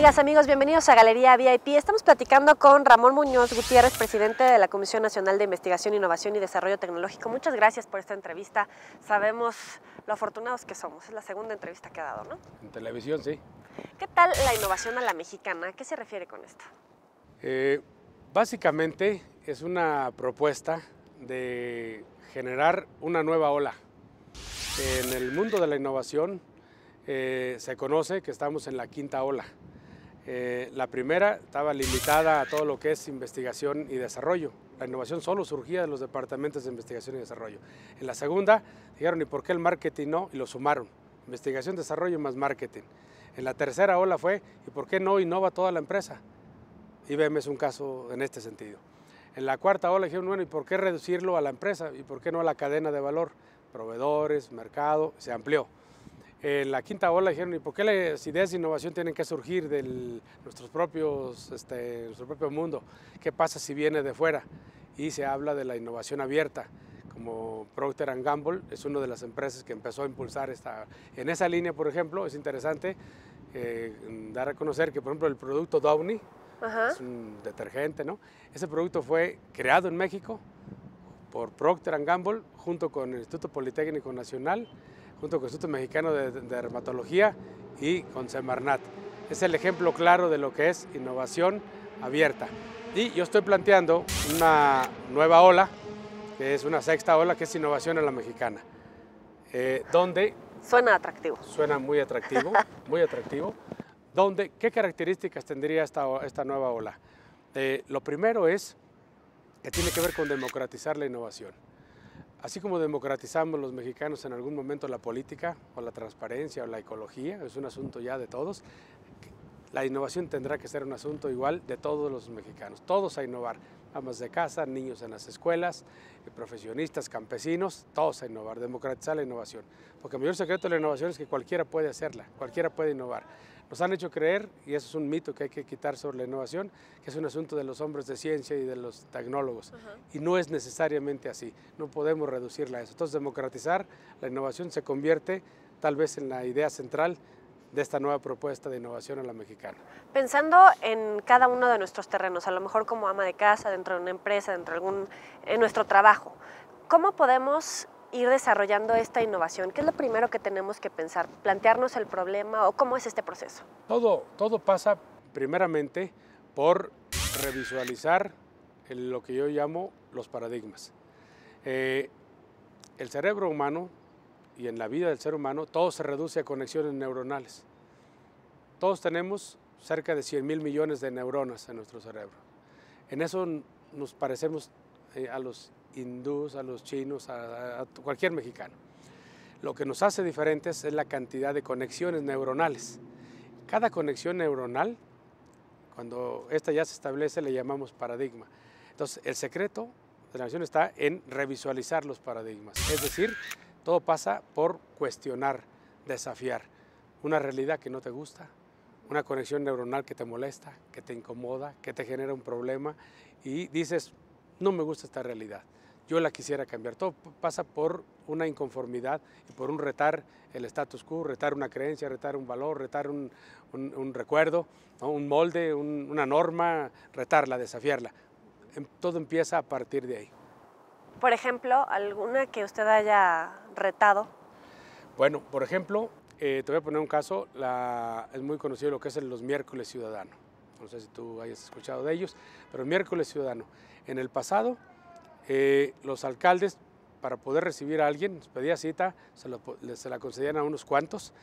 Amigas, amigos, bienvenidos a Galería VIP. Estamos platicando con Ramón Muñoz Gutiérrez, presidente de la Comisión Nacional de Investigación, Innovación y Desarrollo Tecnológico. Muchas gracias por esta entrevista. Sabemos lo afortunados que somos. Es la segunda entrevista que ha dado, ¿no? En televisión, sí. ¿Qué tal la innovación a la mexicana? ¿A qué se refiere con esto? Básicamente es una propuesta de generar una nueva ola. En el mundo de la innovación se conoce que estamos en la quinta ola. La primera estaba limitada a todo lo que es investigación y desarrollo. La innovación solo surgía de los departamentos de investigación y desarrollo. En la segunda dijeron, ¿y por qué el marketing no? Y lo sumaron. Investigación, desarrollo más marketing. En la tercera ola fue, ¿y por qué no innova toda la empresa? IBM es un caso en este sentido. En la cuarta ola dijeron, bueno, ¿y por qué reducirlo a la empresa? ¿Y por qué no a la cadena de valor? Proveedores, mercado, se amplió. En la quinta ola dijeron, ¿y por qué las ideas de innovación tienen que surgir de nuestro propio mundo? ¿Qué pasa si viene de fuera? Y se habla de la innovación abierta, como Procter & Gamble es una de las empresas que empezó a impulsar esta. En esa línea, por ejemplo, es interesante dar a conocer que, por ejemplo, el producto Downy, es un detergente, ¿no? Ese producto fue creado en México por Procter & Gamble, junto con el Instituto Politécnico Nacional, junto con el Instituto Mexicano de Dermatología y con Semarnat. Es el ejemplo claro de lo que es innovación abierta. Y yo estoy planteando una nueva ola, que es una sexta ola, que es innovación a la mexicana, donde... Suena atractivo. Suena muy atractivo, muy atractivo. ¿Qué características tendría esta nueva ola? Lo primero es que tiene que ver con democratizar la innovación. Así como democratizamos los mexicanos en algún momento la política o la transparencia o la ecología, es un asunto ya de todos, la innovación tendrá que ser un asunto igual de todos los mexicanos, todos a innovar, amas de casa, niños en las escuelas, profesionistas, campesinos, todos a innovar, democratizar la innovación. Porque el mayor secreto de la innovación es que cualquiera puede hacerla, cualquiera puede innovar. Nos han hecho creer, y eso es un mito que hay que quitar sobre la innovación, que es un asunto de los hombres de ciencia y de los tecnólogos. Y no es necesariamente así, no podemos reducirla a eso. Entonces, democratizar la innovación se convierte tal vez en la idea central de esta nueva propuesta de innovación a la mexicana. Pensando en cada uno de nuestros terrenos, a lo mejor como ama de casa, dentro de una empresa, en nuestro trabajo, ¿cómo podemos ir desarrollando esta innovación? ¿Qué es lo primero que tenemos que pensar? ¿Plantearnos el problema o cómo es este proceso? Todo pasa primeramente por revisualizar lo que yo llamo los paradigmas. El cerebro humano y en la vida del ser humano todo se reduce a conexiones neuronales. Todos tenemos cerca de 100,000 millones de neuronas en nuestro cerebro. En eso nos parecemos a los hindús, a los chinos, a cualquier mexicano. Lo que nos hace diferentes es la cantidad de conexiones neuronales. Cada conexión neuronal, cuando esta ya se establece, le llamamos paradigma. Entonces, el secreto de la innovación está en revisualizar los paradigmas. Es decir, todo pasa por cuestionar, desafiar una realidad que no te gusta, una conexión neuronal que te molesta, que te incomoda, que te genera un problema y dices, no me gusta esta realidad, yo la quisiera cambiar. Todo pasa por una inconformidad y por un retar el status quo, retar una creencia, retar un valor, retar un recuerdo, ¿no? Un molde, una norma, retarla, desafiarla. Todo empieza a partir de ahí. Por ejemplo, ¿alguna que usted haya retado? Bueno, por ejemplo, te voy a poner un caso, es muy conocido lo que es los miércoles ciudadanos. No sé si tú hayas escuchado de ellos, pero el miércoles ciudadano. En el pasado, los alcaldes, para poder recibir a alguien, pedía cita, se la concedían a unos cuantos,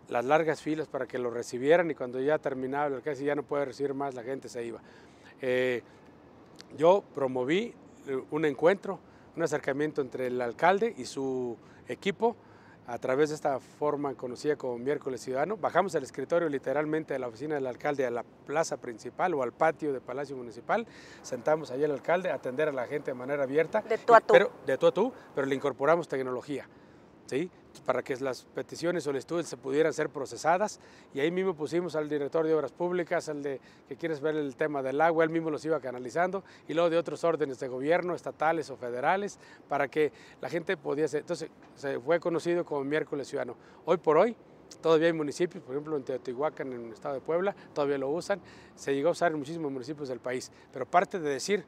las largas filas para que lo recibieran y cuando ya terminaba el alcalde, ya no puede recibir más, la gente se iba. Yo promoví un encuentro, un acercamiento entre el alcalde y su equipo a través de esta forma conocida como Miércoles Ciudadano. Bajamos el escritorio literalmente de la oficina del alcalde a la plaza principal o al patio de Palacio Municipal, sentamos allí al alcalde a atender a la gente de manera abierta. De tú a tú. De tú a tú, pero le incorporamos tecnología, ¿sí? Para que las peticiones, solicitudes se pudieran ser procesadas y ahí mismo pusimos al director de Obras Públicas, al de que quieres ver el tema del agua, él mismo los iba canalizando y luego de otros órdenes de gobierno, estatales o federales, para que la gente podía ser. Entonces se fue conocido como Miércoles Ciudadano. Hoy por hoy Todavía hay municipios, por ejemplo en Teotihuacán, en el estado de Puebla, todavía lo usan, se llegó a usar en muchísimos municipios del país, pero parte de decir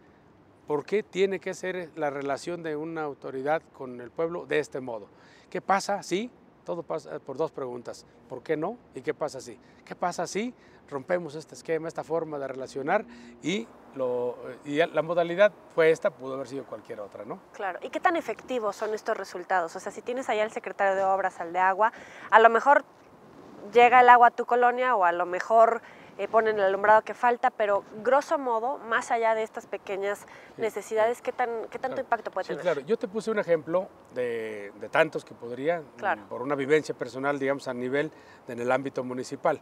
por qué tiene que ser la relación de una autoridad con el pueblo de este modo. ¿Qué pasa si? Todo pasa por dos preguntas, ¿por qué no? ¿Y qué pasa si? ¿Qué pasa si rompemos este esquema, esta forma de relacionar y la modalidad fue esta, pudo haber sido cualquier otra, ¿no? Claro, ¿y qué tan efectivos son estos resultados? O sea, si tienes allá el secretario de Obras, al de Agua, a lo mejor llega el agua a tu colonia o a lo mejor ponen el alumbrado que falta, pero grosso modo, más allá de estas pequeñas necesidades, ¿qué tanto impacto puede tener? Claro, yo te puse un ejemplo de tantos que podría, por una vivencia personal, digamos, a nivel en el ámbito municipal.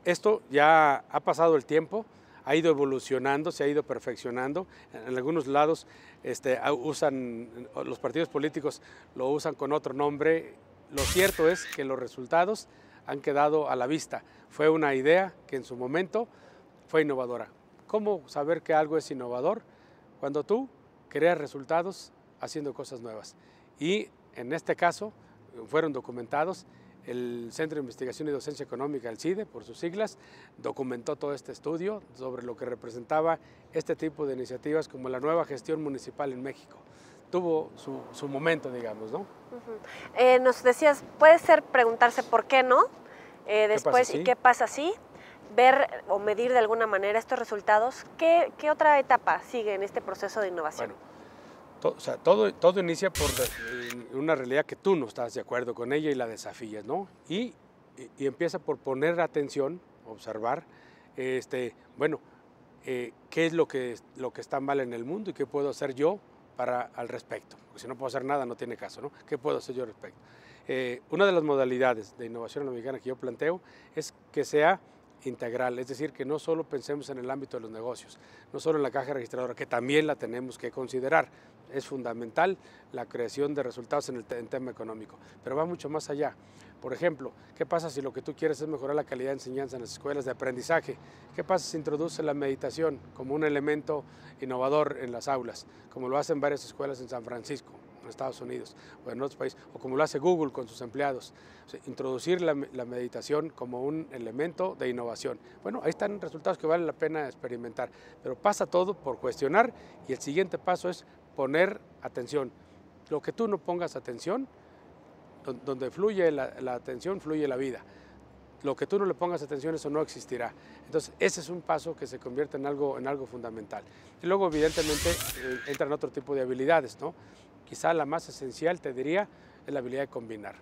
Esto ya ha pasado el tiempo, ha ido evolucionando, se ha ido perfeccionando. En algunos lados los partidos políticos lo usan con otro nombre. Lo cierto es que los resultados han quedado a la vista. Fue una idea que en su momento fue innovadora. ¿Cómo saber que algo es innovador? Cuando tú creas resultados haciendo cosas nuevas. Y en este caso fueron documentados. El Centro de Investigación y Docencia Económica, el CIDE, por sus siglas, documentó todo este estudio sobre lo que representaba este tipo de iniciativas como la nueva gestión municipal en México. Tuvo su momento, digamos, ¿no? Nos decías, puede ser preguntarse por qué no, después ¿Qué pasa si? y qué pasa si, ver o medir de alguna manera estos resultados. ¿Qué otra etapa sigue en este proceso de innovación? Bueno, todo inicia por una realidad que tú no estás de acuerdo con ella y la desafías, ¿no? Y empieza por poner atención, observar, bueno, qué es lo que está mal en el mundo y qué puedo hacer yo al respecto. Porque si no puedo hacer nada, no tiene caso, ¿no? ¿Qué puedo hacer yo al respecto? Una de las modalidades de innovación en la mexicana que yo planteo es que sea integral, es decir, que no solo pensemos en el ámbito de los negocios, no solo en la caja registradora, que también la tenemos que considerar. Es fundamental la creación de resultados en tema económico, pero va mucho más allá. Por ejemplo, ¿qué pasa si lo que tú quieres es mejorar la calidad de enseñanza en las escuelas de aprendizaje? ¿Qué pasa si introduce la meditación como un elemento innovador en las aulas, como lo hacen varias escuelas en San Francisco, en Estados Unidos o en otros países, o como lo hace Google con sus empleados? O sea, introducir la meditación como un elemento de innovación. Bueno, ahí están resultados que vale la pena experimentar, pero pasa todo por cuestionar y el siguiente paso es poner atención. Lo que tú no pongas atención, donde fluye la atención, fluye la vida. Lo que tú no le pongas atención, eso no existirá. Entonces, ese es un paso que se convierte en algo fundamental. Y luego, evidentemente, entran otro tipo de habilidades, ¿no? Quizá la más esencial, te diría, es la habilidad de combinar.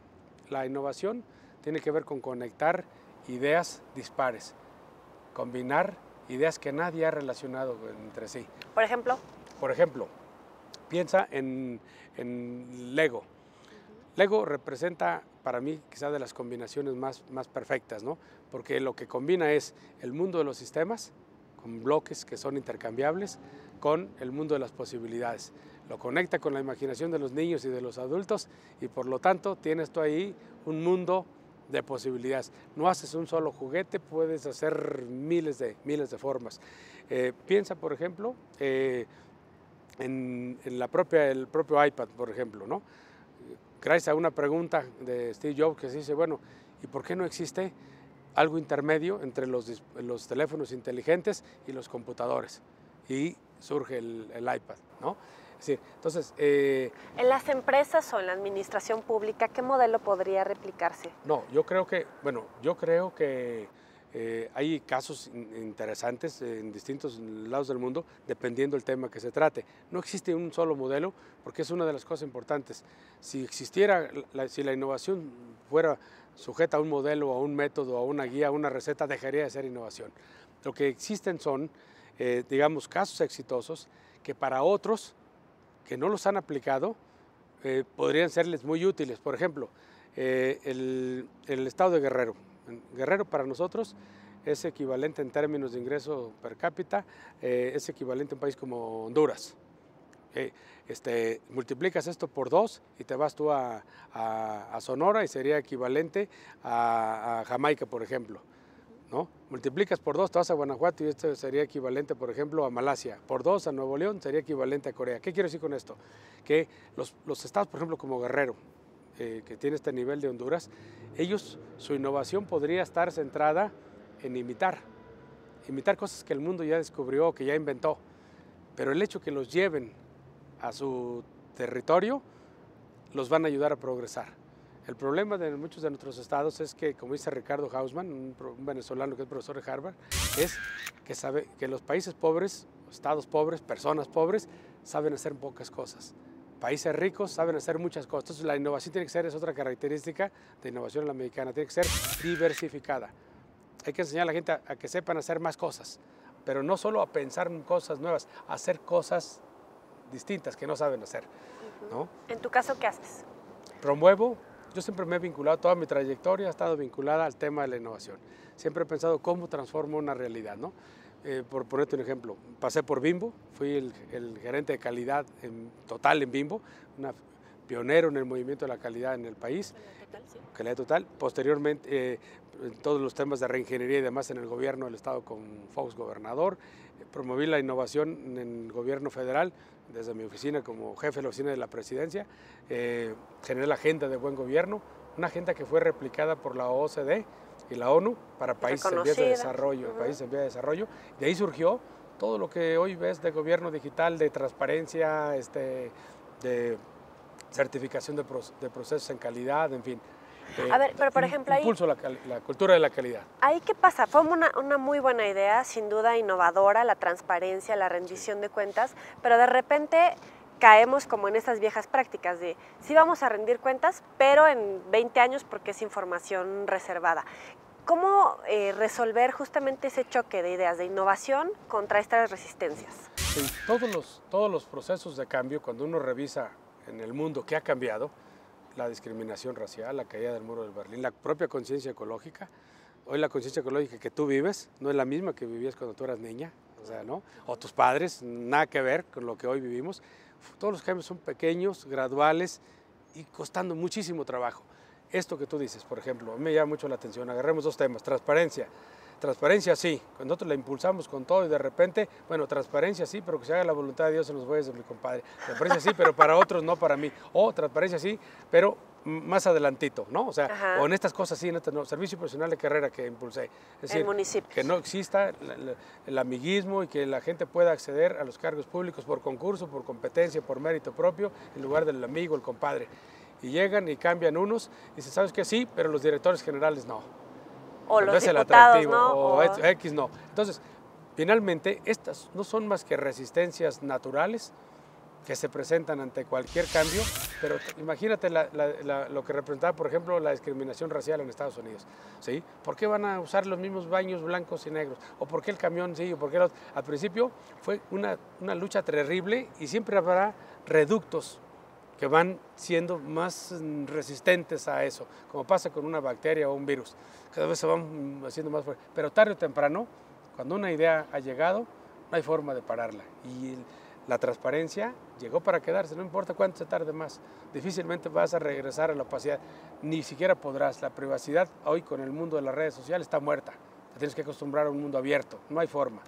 La innovación tiene que ver con conectar ideas dispares, combinar ideas que nadie ha relacionado entre sí. ¿Por ejemplo? Por ejemplo, piensa en Lego. Lego representa para mí quizás de las combinaciones más perfectas, ¿no? Porque lo que combina es el mundo de los sistemas, con bloques que son intercambiables, con el mundo de las posibilidades. Lo conecta con la imaginación de los niños y de los adultos y por lo tanto tienes tú ahí un mundo de posibilidades. No haces un solo juguete, puedes hacer miles de formas. Piensa, por ejemplo, en el propio iPad, por ejemplo, ¿no? Gracias a una pregunta de Steve Jobs que se dice, bueno, ¿y por qué no existe algo intermedio entre los teléfonos inteligentes y los computadores? Y surge el iPad, ¿no? Es decir, entonces... ¿En las empresas o en la administración pública qué modelo podría replicarse? No, yo creo que hay casos interesantes en distintos lados del mundo, dependiendo del tema que se trate. No existe un solo modelo, porque es una de las cosas importantes. Si la innovación fuera sujeta a un modelo, a un método, a una guía, a una receta, dejaría de ser innovación. Lo que existen son, digamos, casos exitosos que para otros que no los han aplicado podrían serles muy útiles. Por ejemplo, el estado de Guerrero. Guerrero para nosotros es equivalente en términos de ingreso per cápita, es equivalente a un país como Honduras. Multiplicas esto por 2 y te vas tú a Sonora y sería equivalente a Jamaica, por ejemplo, ¿no? Multiplicas por 2, te vas a Guanajuato y esto sería equivalente, por ejemplo, a Malasia. Por 2 a Nuevo León sería equivalente a Corea. ¿Qué quiero decir con esto? Que los estados, por ejemplo, como Guerrero, que tiene este nivel de Honduras, ellos, su innovación podría estar centrada en imitar cosas que el mundo ya descubrió, que ya inventó, pero el hecho que los lleven a su territorio los van a ayudar a progresar. El problema de muchos de nuestros estados es que, como dice Ricardo Hausmann, un venezolano que es profesor de Harvard, es que sabe que los países pobres, estados pobres, personas pobres, saben hacer pocas cosas. Países ricos saben hacer muchas cosas. Entonces la innovación tiene que ser, es otra característica de innovación en la mexicana, tiene que ser diversificada. Hay que enseñar a la gente a que sepan hacer más cosas, pero no solo a pensar en cosas nuevas, a hacer cosas distintas que no saben hacer, ¿no? ¿En tu caso qué haces? Promuevo, yo siempre me he vinculado, toda mi trayectoria ha estado vinculada al tema de la innovación. Siempre he pensado cómo transformo una realidad, ¿no? Por ponerte un ejemplo, pasé por Bimbo, fui el gerente de calidad total en Bimbo, pionero en el movimiento de la calidad en el país. Total, sí. Calidad total. Posteriormente, todos los temas de reingeniería y demás en el gobierno del estado con Fox gobernador. Promoví la innovación en el gobierno federal desde mi oficina como jefe de la oficina de la presidencia. Generé la agenda de buen gobierno, una agenda que fue replicada por la OCDE y la ONU para países en vías de desarrollo. Países en vías de desarrollo. De ahí surgió todo lo que hoy ves de gobierno digital, de transparencia, de certificación de procesos en calidad, en fin. A ver, pero por ejemplo impulso la cultura de la calidad. ¿Ahí qué pasa? Fue una muy buena idea, sin duda innovadora, la transparencia, la rendición de cuentas, pero de repente caemos como en esas viejas prácticas de sí vamos a rendir cuentas, pero en 20 años porque es información reservada. ¿Cómo resolver justamente ese choque de ideas de innovación contra estas resistencias? Sí, todos los procesos de cambio, cuando uno revisa en el mundo qué ha cambiado, la discriminación racial, la caída del muro de Berlín, la propia conciencia ecológica. Hoy la conciencia ecológica que tú vives no es la misma que vivías cuando tú eras niña, o sea, ¿no? O tus padres, nada que ver con lo que hoy vivimos. Todos los cambios son pequeños, graduales y costando muchísimo trabajo. Esto que tú dices, por ejemplo, me llama mucho la atención. Agarremos dos temas, transparencia. Transparencia sí, cuando nosotros la impulsamos con todo y de repente, bueno, transparencia sí, pero que se haga la voluntad de Dios en los bueyes de mi compadre. Transparencia sí, pero para otros no para mí. O transparencia sí, pero más adelantito, ¿no? O sea, o en estas cosas sí, en este no. Servicio profesional de carrera que impulsé. Es decir, que no exista el amiguismo y que la gente pueda acceder a los cargos públicos por concurso, por competencia, por mérito propio, en lugar del amigo, el compadre. Y llegan y cambian unos y dicen, ¿sabes qué? Sí, pero los directores generales no. O los diputados, ¿no? O X no. Entonces, finalmente, estas no son más que resistencias naturales que se presentan ante cualquier cambio, pero imagínate lo que representaba, por ejemplo, la discriminación racial en Estados Unidos, ¿sí? ¿Por qué van a usar los mismos baños blancos y negros? ¿O por qué el camión sí? ¿O por qué el otro? Al principio fue una lucha terrible y siempre habrá reductos que van siendo más resistentes a eso, como pasa con una bacteria o un virus. Cada vez se van haciendo más fuertes. Pero tarde o temprano, cuando una idea ha llegado, no hay forma de pararla. Y la transparencia llegó para quedarse, no importa cuánto se tarde más. Difícilmente vas a regresar a la opacidad, ni siquiera podrás. La privacidad hoy con el mundo de las redes sociales está muerta. Te tienes que acostumbrar a un mundo abierto, no hay forma.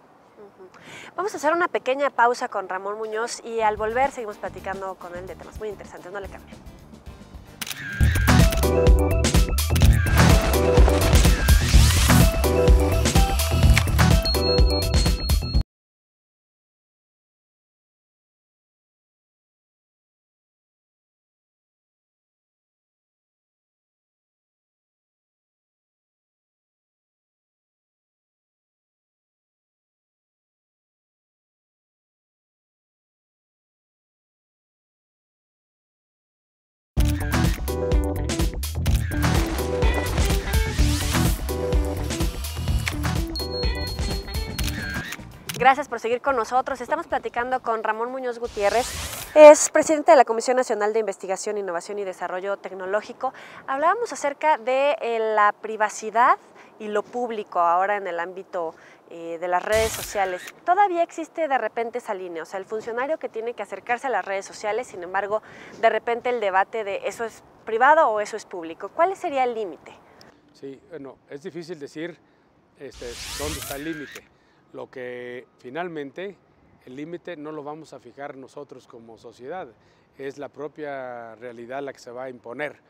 Vamos a hacer una pequeña pausa con Ramón Muñoz y al volver seguimos platicando con él de temas muy interesantes. No le cambien. Gracias por seguir con nosotros. Estamos platicando con Ramón Muñoz Gutiérrez, es presidente de la Comisión Nacional de Investigación, Innovación y Desarrollo Tecnológico. Hablábamos acerca de la privacidad y lo público ahora en el ámbito de las redes sociales. Todavía existe de repente esa línea, o sea, el funcionario que tiene que acercarse a las redes sociales, sin embargo, de repente el debate de eso es privado o eso es público. ¿Cuál sería el límite? Sí, bueno, es difícil decir dónde está el límite. Lo que finalmente, el límite no lo vamos a fijar nosotros como sociedad. es la propia realidad la que se va a imponer.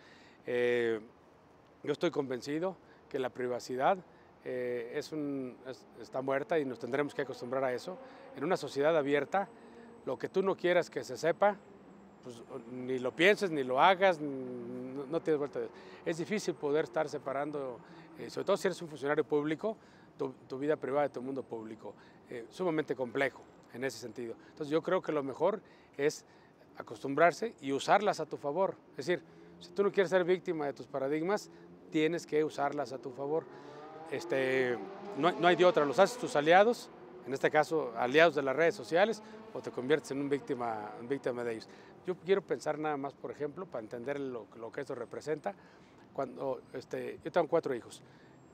Yo estoy convencido que la privacidad está muerta y nos tendremos que acostumbrar a eso. En una sociedad abierta, lo que tú no quieras que se sepa, pues ni lo pienses, ni lo hagas, no tienes vuelta de eso. Es difícil poder estar separando, sobre todo si eres un funcionario público, tu vida privada de tu mundo público. Sumamente complejo en ese sentido. Entonces yo creo que lo mejor es acostumbrarse y usarlas a tu favor. Es decir, si tú no quieres ser víctima de tus paradigmas, tienes que usarlas a tu favor. No hay de otra, los haces tus aliados, en este caso aliados de las redes sociales, o te conviertes en un víctima de ellos. Yo quiero pensar nada más, por ejemplo, para entender lo que esto representa. Yo tengo 4 hijos.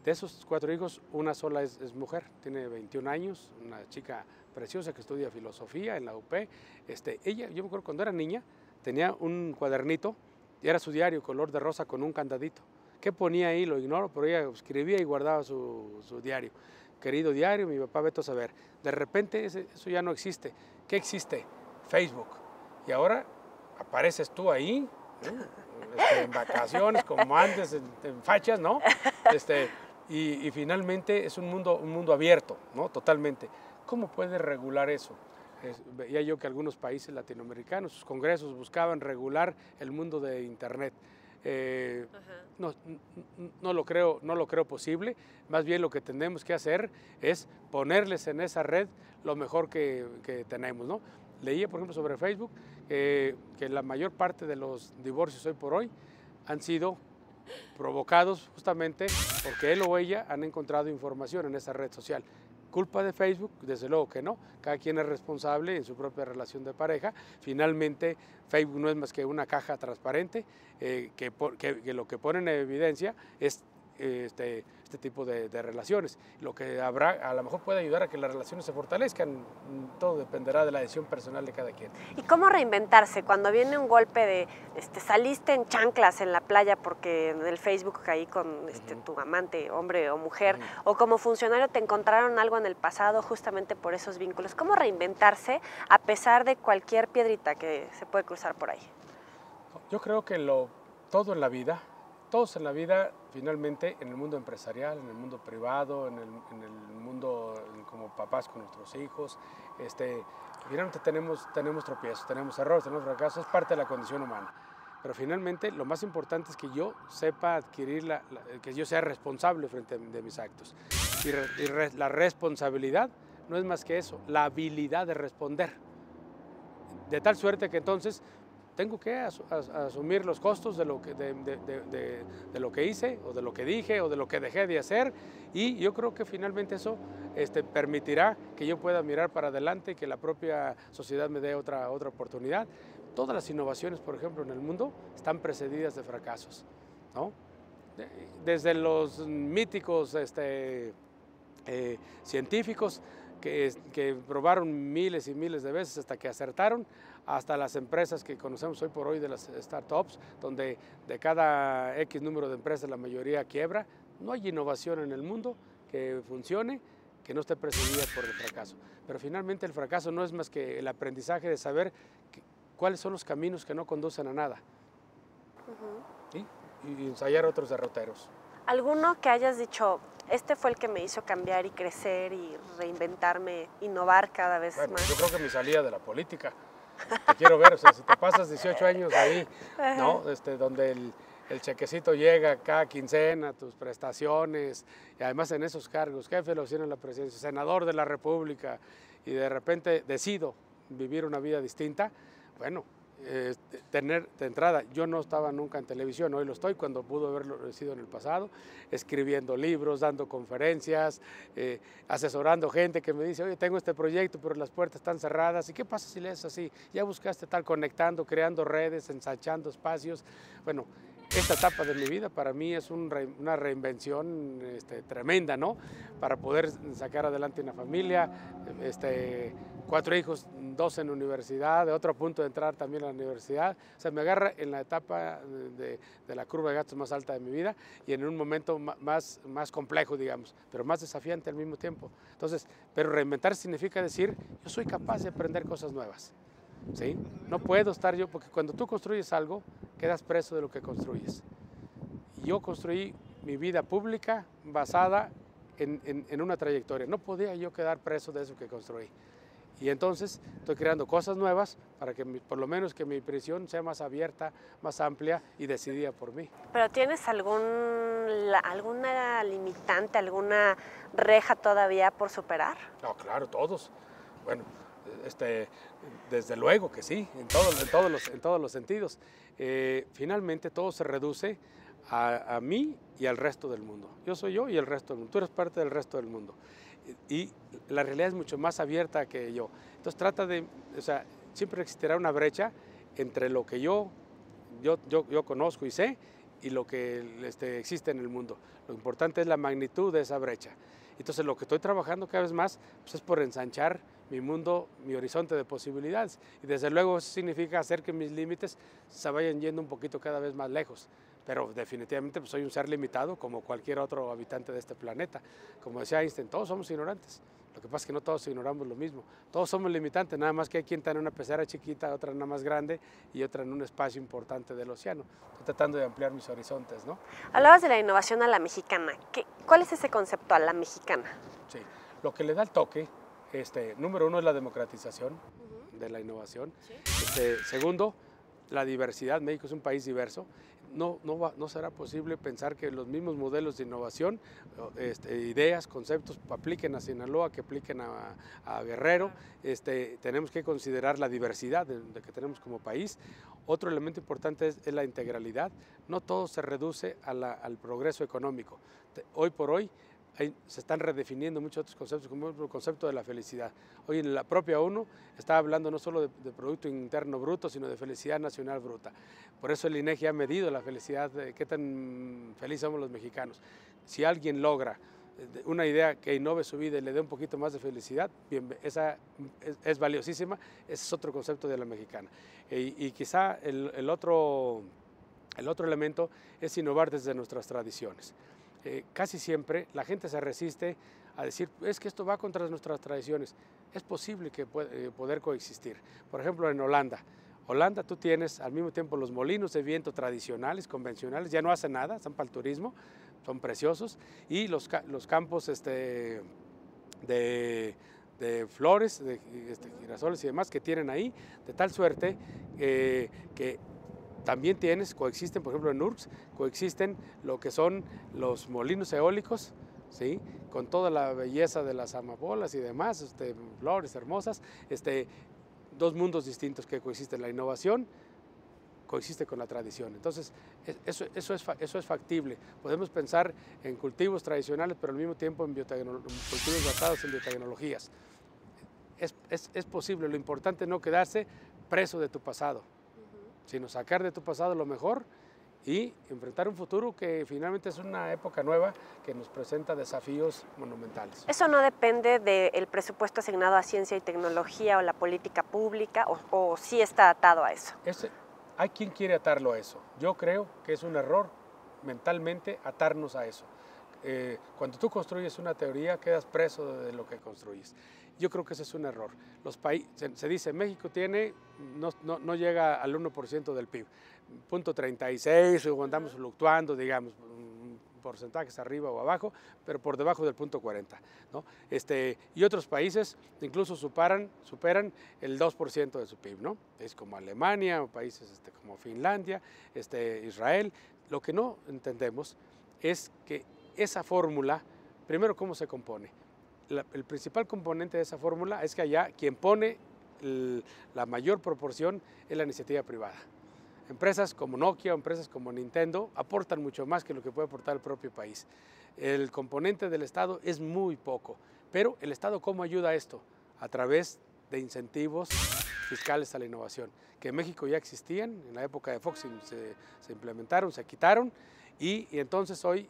De esos 4 hijos, una sola es mujer, tiene 21 años, una chica preciosa que estudia filosofía en la UP. Yo me acuerdo cuando era niña, tenía un cuadernito y era su diario color de rosa con un candadito. ¿Qué ponía ahí? Lo ignoro, pero ella escribía y guardaba su diario. Querido diario, mi papá, vete a saber. De repente eso ya no existe. ¿Qué existe? Facebook. Y ahora apareces tú ahí, en vacaciones, como antes, en fachas, ¿no? Y finalmente es un mundo abierto, ¿no? Totalmente. ¿Cómo puedes regular eso? Veía yo que algunos países latinoamericanos, sus congresos buscaban regular el mundo de Internet. No lo creo posible. Más bien lo que tenemos que hacer es ponerles en esa red lo mejor que tenemos, ¿no? Leía, por ejemplo, sobre Facebook que la mayor parte de los divorcios hoy por hoy han sido provocados justamente porque él o ella han encontrado información en esa red social. ¿Culpa de Facebook? Desde luego que no. Cada quien es responsable en su propia relación de pareja. Finalmente, Facebook no es más que una caja transparente que lo que pone en evidencia es este tipo de relaciones. Lo que habrá, a lo mejor puede ayudar a que las relaciones se fortalezcan. Todo dependerá de la decisión personal de cada quien. ¿Y cómo reinventarse cuando viene un golpe de saliste en chanclas en la playa porque en el Facebook caí con tu amante, hombre o mujer, o como funcionario te encontraron algo en el pasado justamente por esos vínculos? ¿Cómo reinventarse a pesar de cualquier piedrita que se puede cruzar por ahí? Yo creo que todos en la vida, finalmente, en el mundo empresarial, en el mundo privado, en el mundo como papás con nuestros hijos, finalmente tenemos tropiezos, tenemos errores, tenemos fracasos, es parte de la condición humana. Pero finalmente lo más importante es que yo sepa adquirir, que yo sea responsable frente de mis actos. Y la responsabilidad no es más que eso, la habilidad de responder. De tal suerte que entonces tengo que asumir los costos de lo que hice, o de lo que dije, o de lo que dejé de hacer, y yo creo que finalmente eso permitirá que yo pueda mirar para adelante y que la propia sociedad me dé otra oportunidad. Todas las innovaciones, por ejemplo, en el mundo están precedidas de fracasos, ¿no? Desde los míticos científicos que probaron miles y miles de veces hasta que acertaron, hasta las empresas que conocemos hoy por hoy de las startups, donde de cada X número de empresas la mayoría quiebra. No hay innovación en el mundo que funcione, que no esté precedida por el fracaso. Pero finalmente el fracaso no es más que el aprendizaje de saber cuáles son los caminos que no conducen a nada. ¿Sí? Y ensayar otros derroteros. ¿Alguno que hayas dicho, este fue el que me hizo cambiar y crecer y reinventarme, innovar cada vez más? Yo creo que mi salida de la política. Te quiero ver, o sea, si te pasas 18 años ahí, ¿no? Donde el chequecito llega cada quincena, tus prestaciones, y además en esos cargos, jefe de la oficina de la presidencia, senador de la República, y de repente decido vivir una vida distinta, bueno, tener de entrada, yo no estaba nunca en televisión, hoy lo estoy, cuando pudo haberlo sido en el pasado, escribiendo libros, dando conferencias, asesorando gente que me dice, oye, tengo este proyecto, pero las puertas están cerradas, ¿y qué pasa si lees así? Ya buscaste estar conectando, creando redes, ensanchando espacios. Bueno, esta etapa de mi vida para mí es una reinvención tremenda, ¿no? Para poder sacar adelante una familia, 4 hijos, 2 en universidad, de otro punto de entrar también a la universidad. O sea, me agarra en la etapa de la curva de gastos más alta de mi vida y en un momento más complejo, digamos, pero más desafiante al mismo tiempo. Entonces, pero reinventar significa decir, yo soy capaz de aprender cosas nuevas. ¿sí? No puedo estar yo, porque cuando tú construyes algo, quedas preso de lo que construyes. Yo construí mi vida pública basada en una trayectoria. No podía yo quedar preso de eso que construí. Y entonces estoy creando cosas nuevas para que por lo menos que mi prisión sea más abierta, más amplia y decidida por mí. ¿Pero tienes alguna limitante, alguna reja todavía por superar? No, claro, todos. Bueno, desde luego que sí, en todos los sentidos. Finalmente todo se reduce a mí y al resto del mundo. Yo soy yo y el resto del mundo. Tú eres parte del resto del mundo. Y la realidad es mucho más abierta que yo. Entonces trata de, o sea, siempre existirá una brecha entre lo que yo conozco y sé y lo que existe en el mundo. Lo importante es la magnitud de esa brecha. Entonces lo que estoy trabajando cada vez más pues, es por ensanchar mi mundo, mi horizonte de posibilidades. Y desde luego eso significa hacer que mis límites se vayan yendo un poquito cada vez más lejos. Pero definitivamente pues, soy un ser limitado como cualquier otro habitante de este planeta. Como decía Einstein, todos somos ignorantes. Lo que pasa es que no todos ignoramos lo mismo. Todos somos limitantes, nada más que hay quien está en una pecera chiquita, otra en una más grande y otra en un espacio importante del océano. Estoy tratando de ampliar mis horizontes, ¿no? Hablabas de la innovación a la mexicana. ¿Cuál es ese concepto a la mexicana? Sí, lo que le da el toque, número uno es la democratización de la innovación. ¿Sí? Segundo, la diversidad. México es un país diverso. No será posible pensar que los mismos modelos de innovación, ideas, conceptos apliquen a Sinaloa, que apliquen a Guerrero. Tenemos que considerar la diversidad de que tenemos como país. Otro elemento importante es la integralidad. No todo se reduce al progreso económico. Hoy por hoy se están redefiniendo muchos otros conceptos, como el concepto de la felicidad. Hoy en la propia ONU está hablando no solo de Producto Interno Bruto, sino de felicidad nacional bruta. Por eso el INEGI ha medido la felicidad, qué tan felices somos los mexicanos. Si alguien logra una idea que innove su vida y le dé un poquito más de felicidad, bien, esa es valiosísima. Ese es otro concepto de la mexicana. Y quizá el otro elemento es innovar desde nuestras tradiciones. Casi siempre la gente se resiste a decir, es que esto va contra nuestras tradiciones. Es posible que poder coexistir. Por ejemplo, en Holanda, tú tienes al mismo tiempo los molinos de viento tradicionales, convencionales, ya no hacen nada, están para el turismo, son preciosos, y los campos de flores, de girasoles y demás que tienen ahí, de tal suerte que también coexisten, por ejemplo en URBS, coexisten lo que son los molinos eólicos, ¿sí? Con toda la belleza de las amapolas y demás, flores hermosas, dos mundos distintos que coexisten. La innovación coexiste con la tradición. Entonces, eso es factible. Podemos pensar en cultivos tradicionales, pero al mismo tiempo en cultivos basados en biotecnologías. Es posible. Lo importante es no quedarse preso de tu pasado, sino sacar de tu pasado lo mejor y enfrentar un futuro que finalmente es una época nueva que nos presenta desafíos monumentales. ¿Eso no depende del presupuesto asignado a ciencia y tecnología o la política pública o sí está atado a eso? Hay quien quiere atarlo a eso. Yo creo que es un error mentalmente atarnos a eso. Cuando tú construyes una teoría, quedas preso de lo que construyes. Yo creo que ese es un error. Se dice, México no llega al 1% del PIB, 0.36, o andamos fluctuando, digamos, porcentajes arriba o abajo, pero por debajo del 0.40, ¿no? Y otros países incluso superan el 2% de su PIB, ¿no? Es como Alemania, o países como Finlandia, Israel. Lo que no entendemos es que esa fórmula, primero, ¿cómo se compone? El principal componente de esa fórmula es que allá quien pone la mayor proporción es la iniciativa privada. Empresas como Nokia o empresas como Nintendo aportan mucho más que lo que puede aportar el propio país. El componente del Estado es muy poco, pero el Estado ¿cómo ayuda a esto? A través de incentivos fiscales a la innovación, que en México ya existían, en la época de Fox se implementaron, se quitaron, y entonces hoy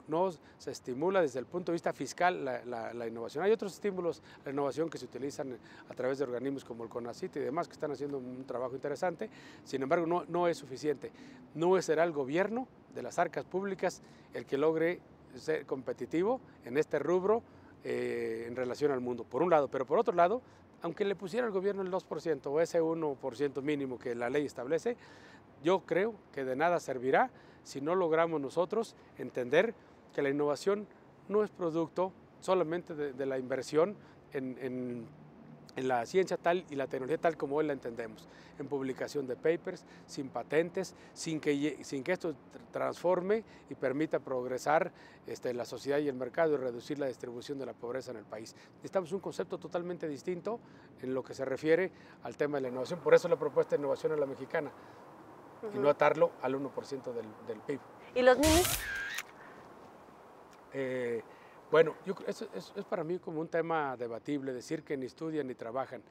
no se estimula desde el punto de vista fiscal la innovación. Hay otros estímulos a la innovación que se utilizan a través de organismos como el CONACYT y demás que están haciendo un trabajo interesante, sin embargo no es suficiente. No será el gobierno de las arcas públicas el que logre ser competitivo en este rubro en relación al mundo, por un lado, pero por otro lado, aunque le pusiera el gobierno el 2% o ese 1% mínimo que la ley establece, yo creo que de nada servirá si no logramos nosotros entender que la innovación no es producto solamente de la inversión en la ciencia tal y la tecnología tal como hoy la entendemos, en publicación de papers, sin patentes, sin que esto transforme y permita progresar la sociedad y el mercado y reducir la distribución de la pobreza en el país. Necesitamos un concepto totalmente distinto en lo que se refiere al tema de la innovación, por eso la propuesta de innovación a la mexicana, y no atarlo al 1% del PIB. ¿Y los niños? Bueno, eso es para mí como un tema debatible, decir que ni estudian ni trabajan.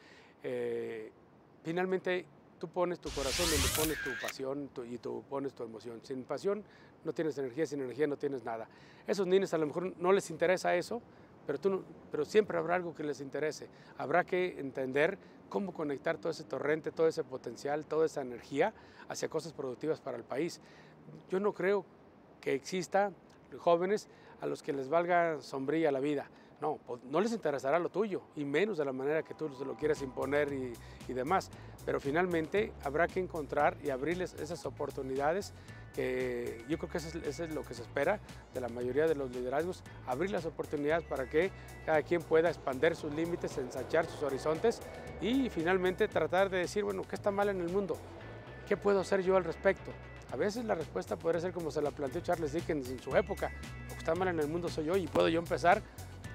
Finalmente, tú pones tu corazón donde pones tu pasión y tú pones tu emoción. Sin pasión no tienes energía, sin energía no tienes nada. Esos niños a lo mejor no les interesa eso, pero siempre habrá algo que les interese. Habrá que entender cómo conectar todo ese torrente, todo ese potencial, toda esa energía hacia cosas productivas para el país. Yo no creo que exista jóvenes a los que les valga sombrilla la vida. No, no les interesará lo tuyo, y menos de la manera que tú se lo quieras imponer y demás. Pero finalmente habrá que encontrar y abrirles esas oportunidades que yo creo que eso es lo que se espera de la mayoría de los liderazgos, abrir las oportunidades para que cada quien pueda expandir sus límites, ensanchar sus horizontes y finalmente tratar de decir, bueno, ¿qué está mal en el mundo? ¿Qué puedo hacer yo al respecto? A veces la respuesta podría ser como se la planteó Charles Dickens en su época, lo que está mal en el mundo soy yo y puedo yo empezar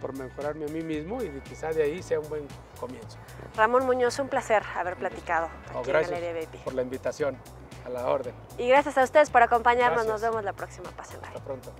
por mejorarme a mí mismo y quizá de ahí sea un buen comienzo. Ramón Muñoz, un placer haber platicado aquí gracias en Galería VIP. por la invitación, a la orden. Y gracias a ustedes por acompañarnos, Gracias. nos vemos la próxima. Pásenla. Hasta pronto.